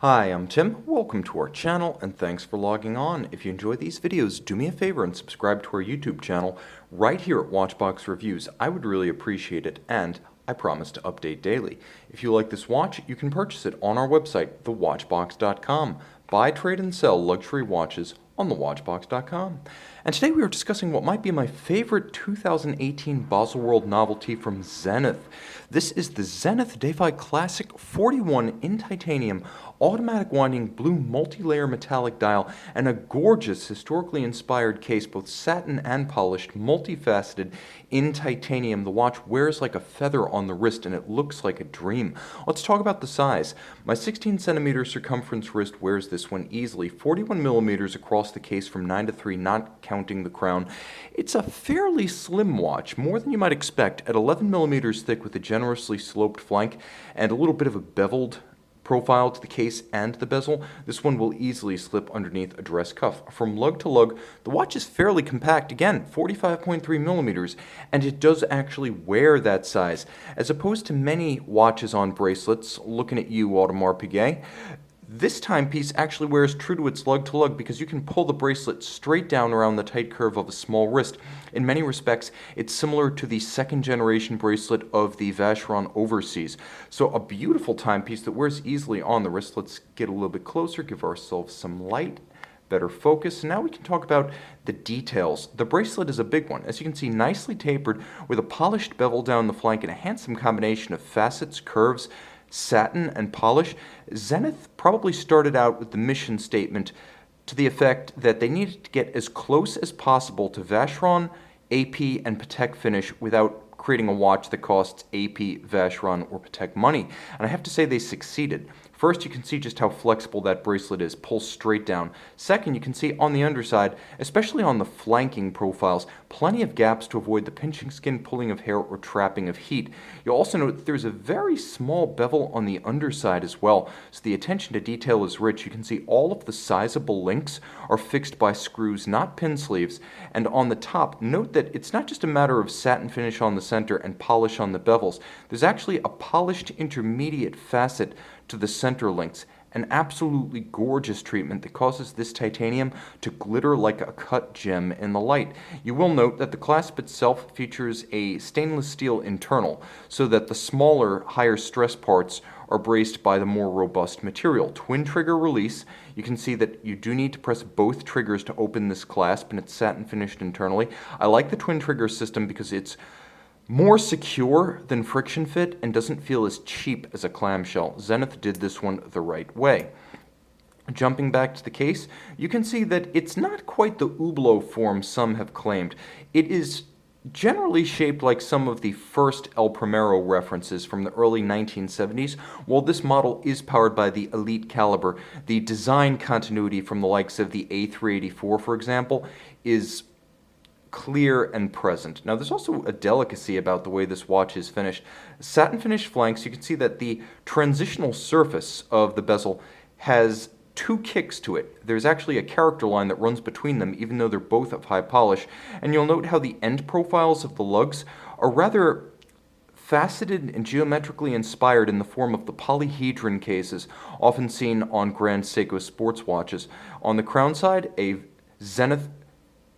Hi, I'm Tim. Welcome to our channel and thanks for logging on. If you enjoy these videos, do me a favor and subscribe to our YouTube channel right here at Watchbox Reviews. I would really appreciate it, and I promise to update daily. If you like this watch, you can purchase it on our website, thewatchbox.com. Buy, trade, and sell luxury watches on thewatchbox.com. And today we are discussing what might be my favorite 2018 Baselworld novelty from Zenith. This is the Zenith Defy Classic 41 in titanium, automatic winding blue multi-layer metallic dial, and a gorgeous historically inspired case, both satin and polished, multifaceted in titanium. The watch wears like a feather on the wrist and it looks like a dream. Let's talk about the size. My 16 centimeter circumference wrist wears this one easily, 41 millimeters across the case from 9 to 3, not counting the crown. It's a fairly slim watch, more than you might expect, at 11 millimeters thick with a generously sloped flank and a little bit of a beveled profile to the case and the bezel. This one will easily slip underneath a dress cuff. From lug to lug, the watch is fairly compact, again, 45.3 millimeters, and it does actually wear that size. As opposed to many watches on bracelets, looking at you, Audemars Piguet, this timepiece actually wears true to its lug-to-lug because you can pull the bracelet straight down around the tight curve of a small wrist. In many respects, it's similar to the second-generation bracelet of the Vacheron Overseas. So a beautiful timepiece that wears easily on the wrist. Let's get a little bit closer, give ourselves some light, better focus. Now we can talk about the details. The bracelet is a big one. As you can see, nicely tapered with a polished bevel down the flank and a handsome combination of facets, curves, satin, and polish. Zenith probably started out with the mission statement to the effect that they needed to get as close as possible to Vacheron, AP, and Patek finish without creating a watch that costs AP, Vacheron, or Patek money. And I have to say they succeeded. First, you can see just how flexible that bracelet is, pulls straight down. Second, you can see on the underside, especially on the flanking profiles, plenty of gaps to avoid the pinching skin, pulling of hair, or trapping of heat. You'll also note that there's a very small bevel on the underside as well, so the attention to detail is rich. You can see all of the sizable links are fixed by screws, not pin sleeves. And on the top, note that it's not just a matter of satin finish on the center and polish on the bevels. There's actually a polished intermediate facet to the center links, an absolutely gorgeous treatment that causes this titanium to glitter like a cut gem in the light. You will note that the clasp itself features a stainless steel internal, so that the smaller, higher stress parts are braced by the more robust material. Twin trigger release. You can see that you do need to press both triggers to open this clasp, and it's satin finished internally. I like the twin trigger system because it's more secure than friction fit and doesn't feel as cheap as a clamshell. Zenith did this one the right way. Jumping back to the case, you can see that it's not quite the hublot form some have claimed. It is generally shaped like some of the first El Primero references from the early 1970s. While this model is powered by the elite caliber, the design continuity from the likes of the A384, for example, is clear and present. Now, there's also a delicacy about the way this watch is finished. Satin finished flanks, you can see that the transitional surface of the bezel has two kicks to it. There's actually a character line that runs between them, even though they're both of high polish. And you'll note how the end profiles of the lugs are rather faceted and geometrically inspired in the form of the polyhedron cases often seen on Grand Seiko sports watches. On the crown side, a Zenith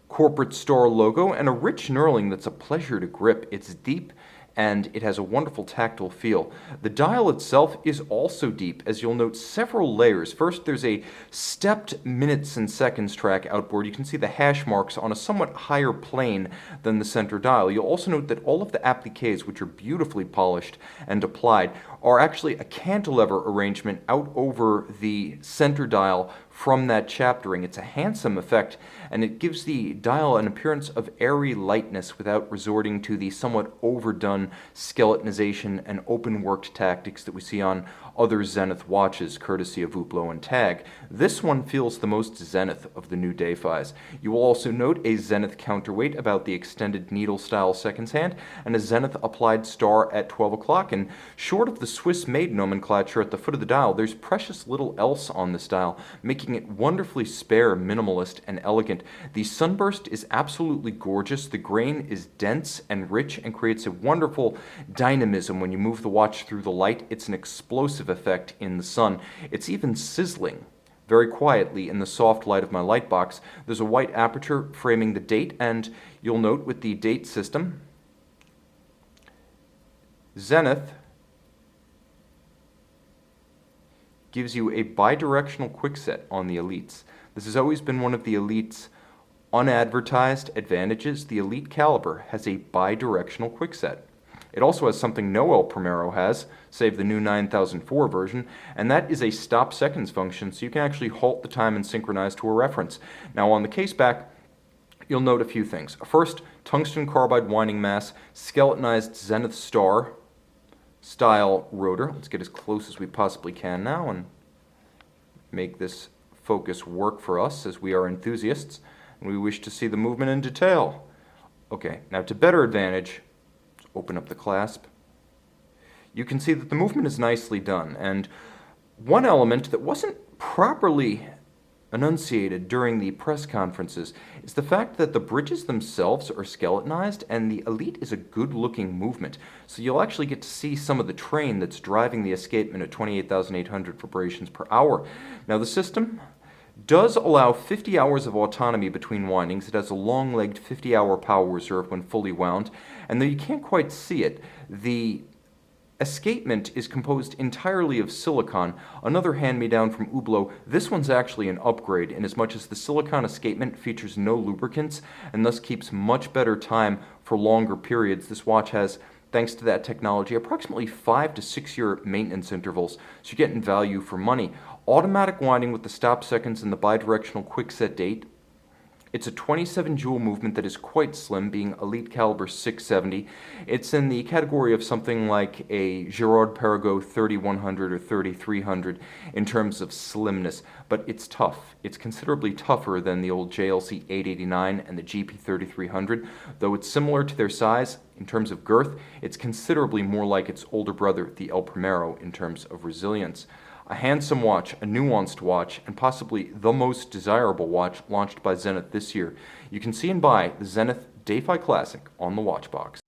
corporate star logo and a rich knurling that's a pleasure to grip. It's deep and it has a wonderful tactile feel. The dial itself is also deep, as you'll note several layers. First, there's a stepped minutes and seconds track outboard. You can see the hash marks on a somewhat higher plane than the center dial. You'll also note that all of the appliques, which are beautifully polished and applied, are actually a cantilever arrangement out over the center dial from that chaptering. It's a handsome effect, and it gives the dial an appearance of airy lightness without resorting to the somewhat overdone skeletonization and open-worked tactics that we see on other Zenith watches, courtesy of Hublot and Tag. This one feels the most Zenith of the new Defys. You will also note a Zenith counterweight about the extended needle-style seconds hand, and a Zenith applied star at 12 o'clock, and short of the Swiss-made nomenclature at the foot of the dial, there's precious little else on this dial, making it wonderfully spare, minimalist, and elegant. The sunburst is absolutely gorgeous. The grain is dense and rich and creates a wonderful dynamism when you move the watch through the light. It's an explosive immersive effect in the sun. It's even sizzling very quietly in the soft light of my light box. There's a white aperture framing the date, and you'll note with the date system, Zenith gives you a bidirectional quickset on the Elites. This has always been one of the Elite's unadvertised advantages. The Elite caliber has a bidirectional quickset. It also has something no El Primero has, save the new 9004 version, and that is a stop seconds function, so you can actually halt the time and synchronize to a reference. Now on the case back, you'll note a few things. First, tungsten carbide winding mass, skeletonized Zenith Star style rotor. Let's get as close as we possibly can now and make this focus work for us, as we are enthusiasts and we wish to see the movement in detail. Okay, now to better advantage, let's open up the clasp. You can see that the movement is nicely done, and one element that wasn't properly enunciated during the press conferences is the fact that the bridges themselves are skeletonized, and the Elite is a good-looking movement. So you'll actually get to see some of the train that's driving the escapement at 28,800 vibrations per hour. Now the system does allow 50 hours of autonomy between windings. It has a long-legged 50-hour power reserve when fully wound, and though you can't quite see it, the escapement is composed entirely of silicon, another hand-me-down from Hublot. This one's actually an upgrade, in as much as the silicon escapement features no lubricants and thus keeps much better time for longer periods. This watch has, thanks to that technology, approximately 5 to 6 year maintenance intervals, so you're getting value for money. Automatic winding with the stop seconds and the bidirectional quickset date. It's a 27 joule movement that is quite slim, being Elite caliber 670. It's in the category of something like a Girard-Perregaux 3100 or 3300 in terms of slimness, but it's tough. It's considerably tougher than the old JLC 889 and the GP 3300, though it's similar to their size in terms of girth. It's considerably more like its older brother, the El Primero, in terms of resilience. A handsome watch, a nuanced watch, and possibly the most desirable watch launched by Zenith this year. You can see and buy the Zenith Defy Classic on the watch box.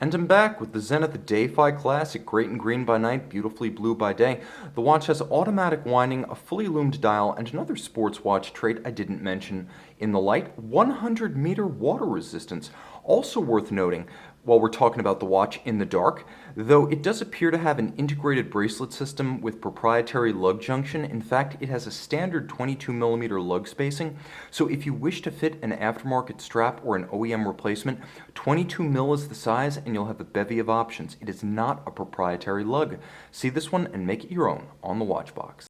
And I'm back with the Zenith Defy Classic, great and green by night, beautifully blue by day. The watch has automatic winding, a fully loomed dial, and another sports watch trait I didn't mention in the light, 100-meter water resistance. Also worth noting, while we're talking about the watch in the dark, though it does appear to have an integrated bracelet system with proprietary lug junction. In fact, it has a standard 22mm lug spacing, so if you wish to fit an aftermarket strap or an OEM replacement, 22mm is the size and you'll have a bevy of options. It is not a proprietary lug. See this one and make it your own on the watch box.